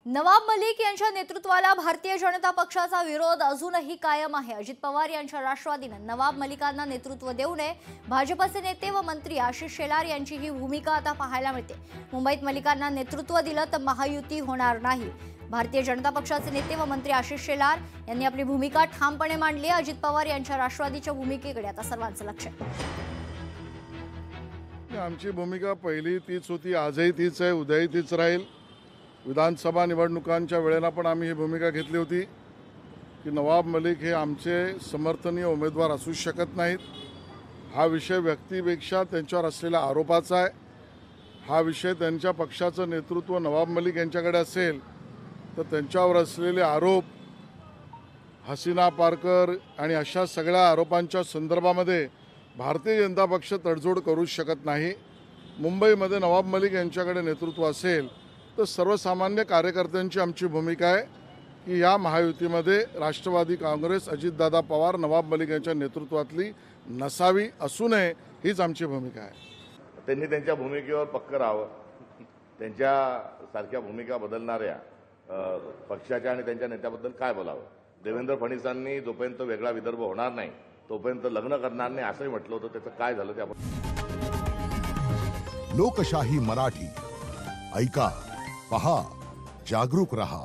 नवाब मलिक यांच्या नेतृत्वाला भारतीय जनता पक्षाचा विरोध अजूनही कायम आहे। अजित पवार यांच्या राष्ट्रवादीने नवाब मलिकांना नेतृत्व देऊ नये, भाजपचे नेते व मंत्री आशिष शेलार यांची ही भूमिका आता पाहायला मिळते। मुंबईत मलिकांना नेतृत्व दिलं तर महायुती होणार नाही। भारतीय जनता पक्षाचे नेते व मंत्री आशिष शेलार यांनी आपली भूमिका ठामपणे मांडली आहे। अजित पवार यांच्या राष्ट्रवादीच्या भूमिकेकडे आता सर्वांचं लक्ष आहे। आमची भूमिका पहिली तीच होती, आजही तीच आहे, उद्याही तीच राहील। विधानसभा निवडणुकांच्या वेळेला पण आम्ही ही भूमिका घेतली होती की नवाब मलिक हे आमचे समर्थनीय उमेदवार असू शकत नाहीत। हा विषय व्यक्तीपेक्षा त्यांच्यावर असलेल्या आरोपाचा आहे। हा विषय त्यांच्या पक्षाचं नेतृत्व नवाब मलिक यांच्याकडे असेल तर त्यांच्यावर असलेले आरोप हसीना पारकर आणि अशा सगळ्या आरोपांच्या संदर्भामध्ये भारतीय जनता पक्ष तडजोड करू शकत नाही। मुंबईमध्ये नवाब मलिक यांच्याकडे नेतृत्व असेल तर सर्वसामान्य कार्यकर्त्यांची आमची भूमिका आहे की या महायुतीमध्ये राष्ट्रवादी काँग्रेस अजितदादा पवार नवाब मलिक यांच्या नेतृत्वातली नसावी, असू नये, हीच आमची भूमिका आहे। त्यांनी त्यांच्या भूमिकेवर पक्क राहावं। त्यांच्या सारख्या भूमिका बदलणाऱ्या पक्षाच्या आणि त्यांच्या नेत्याबद्दल काय बोलावं। देवेंद्र फडणवीसांनी जोपर्यंत वेगळा विदर्भ होणार नाही तोपर्यंत लग्न करणार नाही असंही म्हटलं होतं। त्याचं काय झालं ते आपण लोकशाही मराठी ऐका, पहा, जागरूक रहा।